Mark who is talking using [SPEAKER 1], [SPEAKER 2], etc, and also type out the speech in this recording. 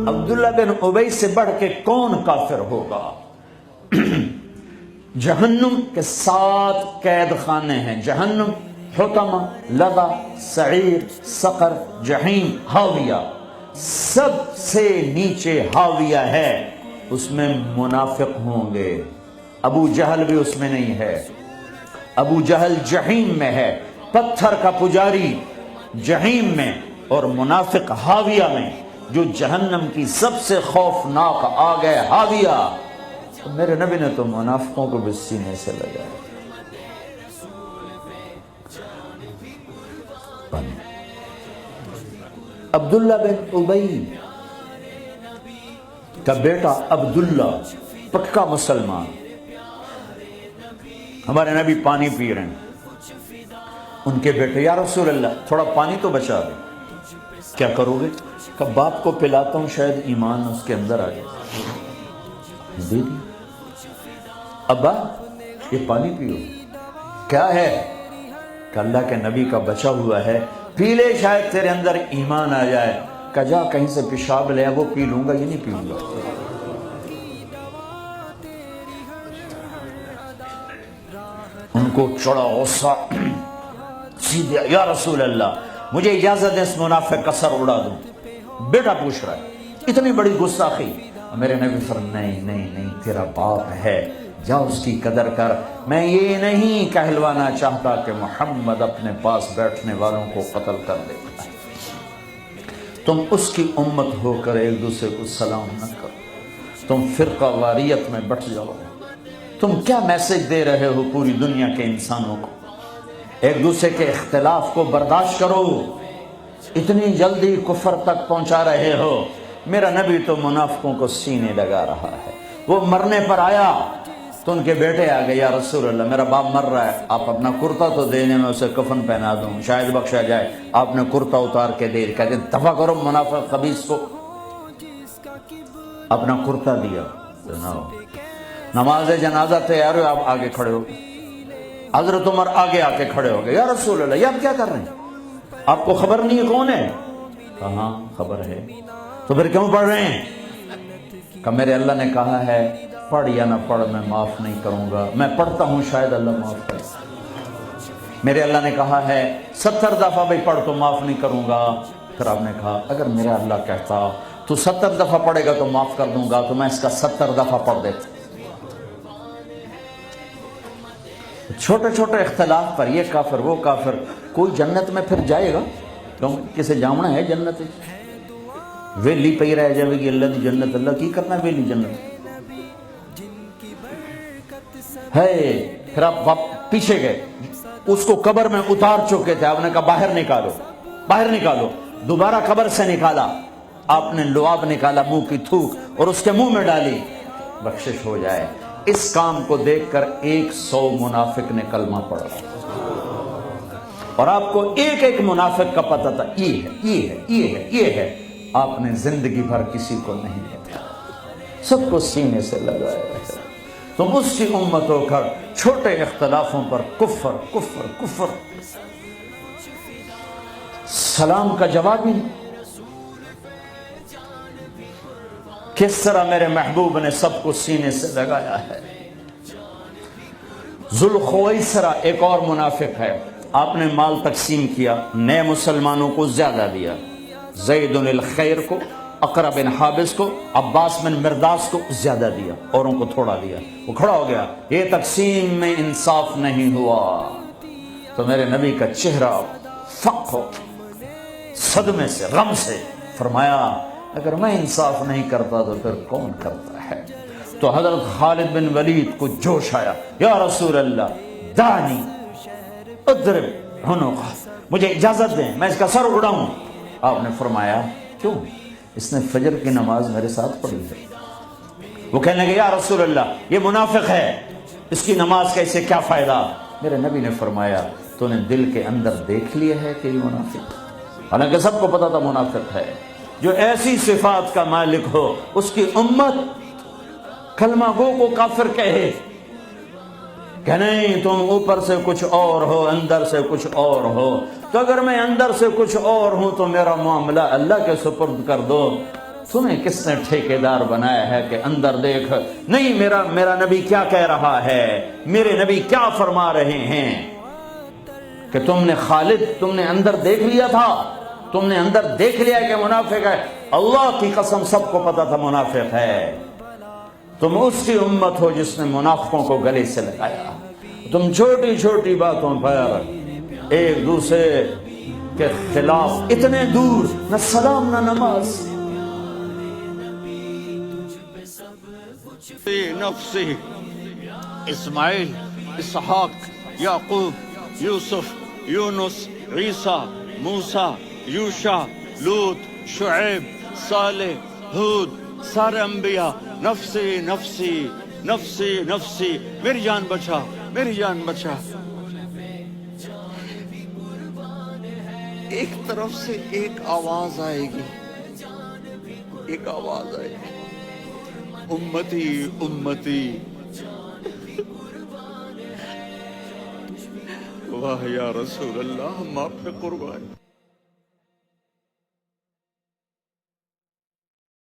[SPEAKER 1] عبداللہ بن ابی سے بڑھ کے کون کافر ہوگا؟ جہنم کے 7 قید خانے ہیں، جہنم، حطمہ، لظہ، سعیر، سقر، جحیم، ہاویہ، سب سے نیچے ہاویہ ہے، اس میں منافق ہوں گے۔ ابو جہل بھی اس میں نہیں ہے، ابو جہل جحیم میں ہے، پتھر کا پجاری جحیم میں، اور منافق ہاویہ میں، جو جہنم کی سب سے خوفناک آگ ہے ہاویہ۔ میرے نبی نے تو منافقوں کو بھی سینے سے لگایا۔ عبداللہ بن ابی کا بیٹا عبداللہ پکا مسلمان، ہمارے نبی پانی پی رہے ہیں، ان کے بیٹے یا رسول اللہ تھوڑا پانی تو بچا دے۔ کیا کرو گے؟ کہ باپ کو پلاتا ہوں، شاید ایمان اس کے اندر آ جائے۔ دے دی، ابا یہ پانی پیو۔ کیا ہے؟ کہ اللہ کے نبی کا بچا ہوا ہے، پی لے، شاید تیرے اندر ایمان آ جائے۔ کہ جا کہیں سے پیشاب لے وہ پی لوں گا، یہ نہیں پیوں گا۔ ان کو چڑھا غصہ، سیدھے یا رسول اللہ مجھے اجازت ہے اس منافق کا سر اڑا دوں۔ بیٹا پوچھ رہا ہے، اتنی بڑی گستاخی۔ میرے نبی فرمایا نہیں نہیں نہیں، تیرا باپ ہے، جا اس کی قدر کر۔ میں یہ نہیں کہلوانا چاہتا کہ محمد اپنے پاس بیٹھنے والوں کو قتل کر دے گا۔ تم اس کی امت ہو کر ایک دوسرے کو سلام نہ کرو، تم فرقہ واریت میں بٹ جاؤ۔ تم کیا میسج دے رہے ہو پوری دنیا کے انسانوں کو؟ ایک دوسرے کے اختلاف کو برداشت کرو، اتنی جلدی کفر تک پہنچا رہے ہو۔ میرا نبی تو منافقوں کو سینے لگا رہا ہے۔ وہ مرنے پر آیا تو ان کے بیٹے آ گئے، یا رسول اللہ میرا باپ مر رہا ہے، آپ اپنا کرتا تو دینے میں اسے کفن پہنا دوں، شاید بخشا جائے۔ آپ نے کرتا اتار کے دے، کہتے دفع کرو منافق خبیث کو۔ اپنا کرتا دیا، نماز جنازہ تیار ہو، آپ آگے کھڑے ہو گئے۔ حضرت عمر آگے آ کے کھڑے ہو گئے، یا رسول اللہ یہ آپ کیا کر رہے ہیں؟ آپ کو خبر نہیں ہے کون ہے؟ کہاں خبر ہے، تو پھر کیوں پڑھ رہے ہیں؟ کہ میرے اللہ نے کہا ہے پڑھ یا نہ پڑھ میں معاف نہیں کروں گا، میں پڑھتا ہوں شاید اللہ معاف کرے۔ میرے اللہ نے کہا ہے 70 دفعہ بھی پڑھ تو معاف نہیں کروں گا۔ پھر آپ نے کہا اگر میرا اللہ کہتا تو 70 دفعہ پڑھے گا تو معاف کر دوں گا، تو میں اس کا 70 دفعہ پڑھ دیتا۔ چھوٹے چھوٹے اختلاف پر یہ کافر وہ کافر، کوئی جنت میں پھر جائے گا؟ کیونکہ کسے جامنا ہے جنت؟ ویلی پئی رہ جائے گی اللہ دی جنت، اللہ کی کرنا ہے ویلی جنت ہے۔ پھر آپ پیچھے گئے، اس کو قبر میں اتار چکے تھے، آپ نے کہا باہر نکالو، باہر نکالو۔ دوبارہ قبر سے نکالا، آپ نے لعاب نکالا منہ کی تھوک اور اس کے منہ میں ڈالی، بخشش ہو جائے۔ اس کام کو دیکھ کر 100 منافق نے کلمہ پڑھا، اور آپ کو ایک ایک منافق کا پتہ تھا، یہ ہے یہ ہے یہ ہے یہ ہے۔ آپ نے زندگی بھر کسی کو نہیں بتایا، سب کو سینے سے لگایا ہے۔ تم اس کی امت ہو کر چھوٹے اختلافوں پر کفر کفر کفر، سلام کا جواب ہی نہیں۔ کس طرح میرے محبوب نے سب کو سینے سے لگایا ہے۔ ذوالخویسرہ ایک اور منافق ہے، آپ نے مال تقسیم کیا، نئے مسلمانوں کو زیادہ دیا، زید الخیر کو، اقرا بن حابس کو، عباس بن مرداس کو زیادہ دیا، اوروں کو تھوڑا دیا۔ وہ کھڑا ہو گیا، یہ تقسیم میں انصاف نہیں ہوا۔ تو میرے نبی کا چہرہ فق ہو، صدمے سے غم سے، فرمایا اگر میں انصاف نہیں کرتا تو پھر کون کرتا ہے؟ تو حضرت خالد بن ولید کو جوش آیا، یا رسول اللہ دانی اضرب عنقہ، مجھے اجازت دیں میں اس کا سر اڑاؤں۔ آپ نے فرمایا کیوں؟ اس نے فجر کی نماز میرے ساتھ پڑھی ہے۔ وہ کہنے لگے یا رسول اللہ یہ منافق ہے، اس کی نماز کا اسے کیا فائدہ؟ میرے نبی نے فرمایا تو نے دل کے اندر دیکھ لیا ہے کہ یہ منافق، حالانکہ سب کو پتا تھا منافق ہے۔ جو ایسی صفات کا مالک ہو اس کی امت کلمہ گو کو کافر کہے، کہ نہیں تم اوپر سے کچھ اور ہو اندر سے کچھ اور ہو، تو اگر میں اندر سے کچھ اور ہوں تو میرا معاملہ اللہ کے سپرد کر دو۔ تمہیں کس نے ٹھیکیدار بنایا ہے کہ اندر دیکھ؟ نہیں، میرا نبی کیا کہہ رہا ہے، میرے نبی کیا فرما رہے ہیں کہ تم نے خالد، تم نے اندر دیکھ لیا تھا، تم نے اندر دیکھ لیا کہ منافق ہے۔ اللہ کی قسم سب کو پتا تھا منافق ہے۔ تم اسی امت ہو جس نے منافقوں کو گلے سے لگایا۔ تم چھوٹی چھوٹی باتوں پر ایک دوسرے کے خلاف اتنے دور، نہ سلام نہ نماز۔
[SPEAKER 2] نفسی اسماعیل، اسحاق، یعقوب، یوسف، یونس، عیسیٰ، موسیٰ، یوشع، لوط، شعیب، صالح، ہود، سارے انبیاء نفسی نفسی نفسی نفسی، میری جان بچا، میری جان بچا۔ ایک طرف سے ایک آواز آئے گی، ایک آواز آئے گی، امتی امتی۔ واہ یا رسول اللہ، ہم آپ پہ قربان۔